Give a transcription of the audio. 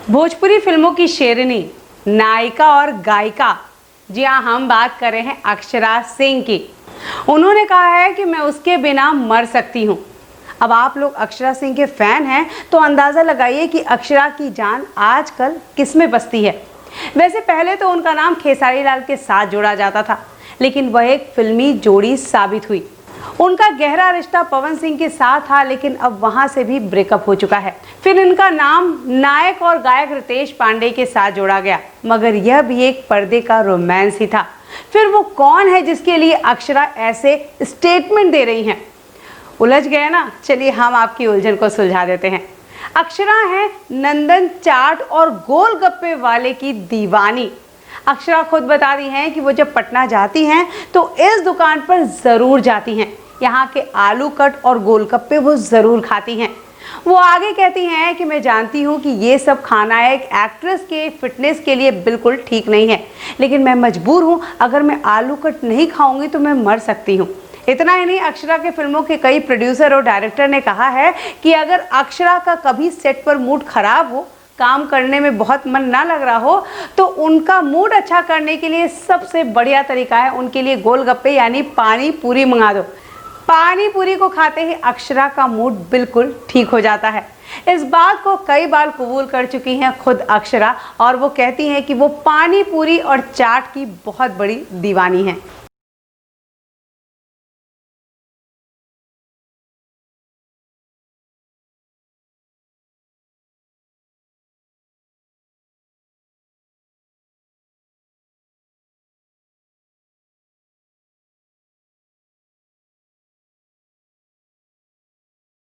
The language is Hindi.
भोजपुरी फिल्मों की शेरनी, नायिका और गायिका, जी हाँ, हम बात कर रहे हैं अक्षरा सिंह की। उन्होंने कहा है कि मैं उसके बिना मर सकती हूँ। अब आप लोग अक्षरा सिंह के फैन हैं तो अंदाज़ा लगाइए कि अक्षरा की जान आजकल किस में बसती है। वैसे पहले तो उनका नाम खेसारी लाल के साथ जोड़ा जाता था, लेकिन वह एक फिल्मी जोड़ी साबित हुई। उनका गहरा रिश्ता पवन सिंह के साथ था, लेकिन अब वहां से भी ब्रेकअप हो चुका है। फिर इनका नाम नायक और गायक रितेश पांडे के साथ जोड़ा गया, मगर यह भी एक पर्दे का रोमांस ही था। फिर वो कौन है जिसके लिए अक्षरा ऐसे स्टेटमेंट दे रही हैं? उलझ गए ना? चलिए हम आपकी उलझन को सुलझा देते हैं। अक्षरा है नंदन चाट और गोलगप्पे वाले की दीवानी। अक्षरा खुद बता रही हैं कि वो जब पटना जाती हैं तो इस दुकान पर ज़रूर जाती हैं। यहाँ के आलू कट और गोलगप्पे वो ज़रूर खाती हैं। वो आगे कहती हैं कि मैं जानती हूँ कि ये सब खाना एक एक्ट्रेस के फिटनेस के लिए बिल्कुल ठीक नहीं है, लेकिन मैं मजबूर हूँ। अगर मैं आलू कट नहीं खाऊंगी तो मैं मर सकती हूँ। इतना ही नहीं, अक्षरा के फिल्मों के कई प्रोड्यूसर और डायरेक्टर ने कहा है कि अगर अक्षरा का कभी सेट पर मूड खराब हो, काम करने में बहुत मन ना लग रहा हो, तो उनका मूड अच्छा करने के लिए सबसे बढ़िया तरीका है उनके लिए गोलगप्पे यानी पानी पूरी मंगा दो। पानी पूरी को खाते ही अक्षरा का मूड बिल्कुल ठीक हो जाता है। इस बात को कई बार कबूल कर चुकी हैं खुद अक्षरा, और वो कहती हैं कि वो पानी पूरी और चाट की बहुत बड़ी दीवानी हैं।